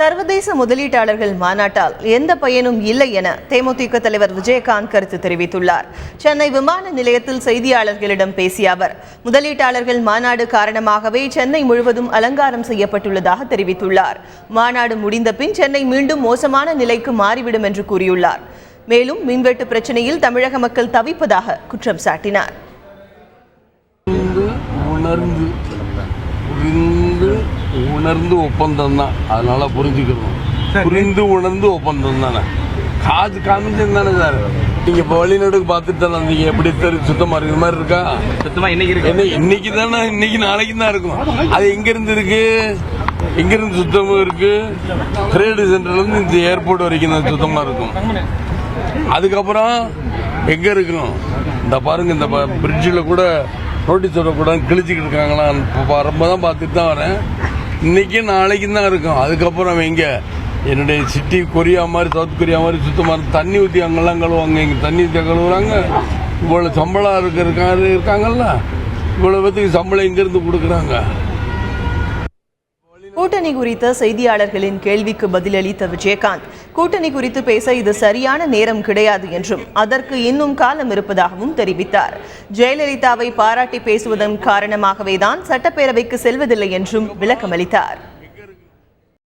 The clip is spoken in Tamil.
சர்வதேச முதலீட்டாளர்கள் மாநாட்டால் எந்த பயனும் இல்லை என தேமுதிக தலைவர் விஜயகாந்த் கருத்து தெரிவித்துள்ளார். சென்னை விமான நிலையத்தில் செய்தியாளர்களிடம் பேசிய அவர், முதலீட்டாளர்கள் மாநாடு காரணமாகவே சென்னை முழுவதும் அலங்காரம் செய்யப்பட்டுள்ளதாக தெரிவித்துள்ளார். மாநாடு முடிந்த பின் சென்னை மீண்டும் மோசமான நிலைக்கு மாறிவிடும் என்று கூறியுள்ளார். மேலும் மின்வெட்டு பிரச்சனையில் தமிழக மக்கள் தவிப்பதாக குற்றம் சாட்டினார். உணர்ந்து ஒப்பந்தம் தான், அதனால புரிஞ்சுக்கணும். புரிந்து உணர்ந்து ஒப்பந்தம் தானே, காசு காமிச்சது தானே சார். நீங்க இப்போ வெளிநாட்டுக்கு பார்த்துட்டு தானே நீங்க எப்படி சுத்தமா இருக்கிற மாதிரி இருக்கா? சுத்தமா இன்னைக்கு தானே, இன்னைக்கு நாளைக்கு தான் இருக்கும். அது எங்க இருந்து இருக்கு, எங்க இருந்து சுத்தமா இருக்கு? ட்ரேடு சென்டர்ல இருந்து இந்த ஏர்போர்ட் வரைக்கும் தான் சுத்தமா இருக்கும். அதுக்கப்புறம் எங்க இருக்கணும்? இந்த பாருங்க, இந்த பிரிட்ஜில் கூட நோட்டீஸ் விடக்கூடாது கிழிச்சிக்கிட்டு இருக்காங்களா? ரொம்ப தான் பார்த்துட்டு தான் வரேன். இன்னைக்கு நாளைக்கு தான் இருக்கும். அதுக்கப்புறம் எங்க என்னுடைய சிட்டி கொரியா மாதிரி, சவுத் கொரியா மாதிரி சுத்தமாக தண்ணி ஊற்றி அங்கெல்லாம் கழுவாங்க. இங்கே தண்ணி ஊற்றி கழுவுறாங்க. இவ்வளோ சம்பளம் இருக்காங்கல்ல, இவ்வளோ பேத்துக்கு சம்பளம் இங்கிருந்து கொடுக்குறாங்க. கூட்டணி குறித்த செய்தியாளர்களின் கேள்விக்கு பதிலளித்த விஜயகாந்த், கூட்டணி குறித்து பேச இது சரியான நேரம் கிடையாது என்றும் அதற்கு இன்னும் காலம் இருப்பதாகவும் தெரிவித்தார். ஜெயலலிதாவை பாராட்டி பேசுவதன் காரணமாகவே தான் சட்டப்பேரவைக்கு செல்வதில்லை என்றும் விளக்கமளித்தார்.